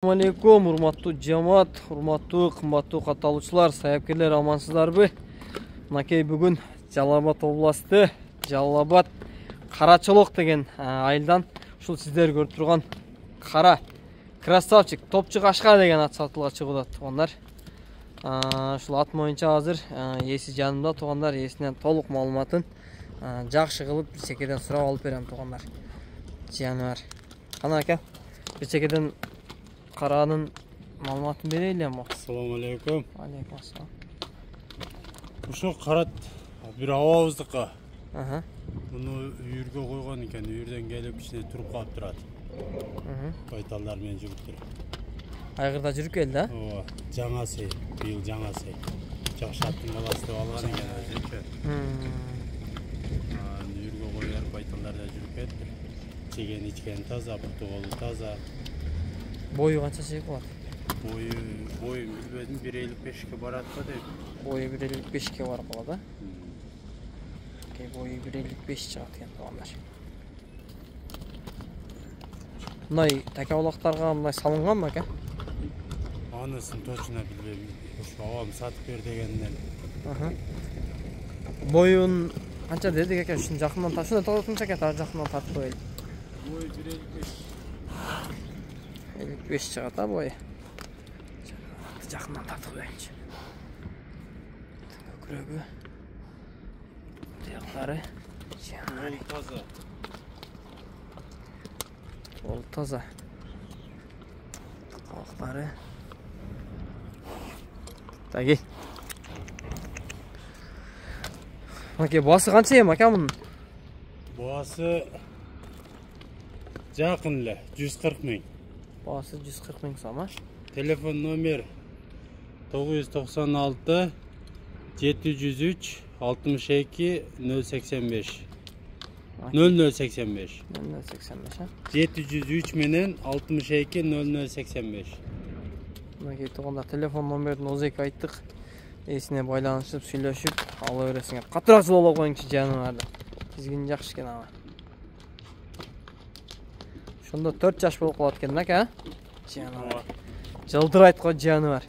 Assalamu alaikum, урматтуу жамаат, урматтуу кымбаттуу катталуучулар, саяпкерлер, амансыздарбы? Мынакей бүгүн Жалал Абад областы, Жалал Абад Карачолок деген айылдан ушул сиздер көрүп турган кара красавчик топчу кашка деген ат сатылга чыгып атат, туугандар. Ушул ат боюнча азыр ээси жанымда, туугандар. Ээсинен толук маалыматын жакшы кылып бир чекеден сурап алып берем, туугандар. Жаныбар. Кана ака, бир чекеден каранын маалыматын берейли эми. Assalamu alaikum. Алейкум ассалам. Ушул карат бир абабыздыкы. Муну үйүргө койгон экен, үйүрдөн келип ичине туруп калып турат. Байталдар менен жигиттер. Айгырда жүрүп келди, Ооба, жаңа сый, быйыл жаңа сый. Жакшаттын баласы деп алган экен өзүчө. Үйүргө коюлар, байталдар да жүрүп кетти. Жеген ичкен таза, буту колу таза. Бою канча чек болот? Бою билбедим, 1.55 барат го дейт. Бою 1.55 барып калат, да? Бою 1.55 чыгат экен, туугандар. Мындай такабалактарга мындай салынган ака? Анысын точно билбейм. Ушу абам сатып бер дегенден. Боюн канча дедик ака? Ушун жакындан ташына токтотунча ака, таа жакындан тартып коелу. Бою 1.55. 55 чыгат, да бою? Жакындан тартып коеюнчу. Көкүрөгү. Тияктары. Таза. Ол таза. Калактары. Таги. Аке, басы канча эми ака мунун? Басы жакын эле 140 000. Басы 140 000 сом, а? Телефон номер 996 703 62 085. 0085. 085, а? 703 менен 62 0085. Мынакей туугандар, телефон номерин озеки айттык. Эсине байланышып, сүйлөшүп ала бересиңер. Катыраак жылоо коюңчу жаныбарды. Тизгини жакшы экен ага. Ошондо 4 жаш болуп калат экен, ака? Жаныбар. Жылдырайт го жаныбар.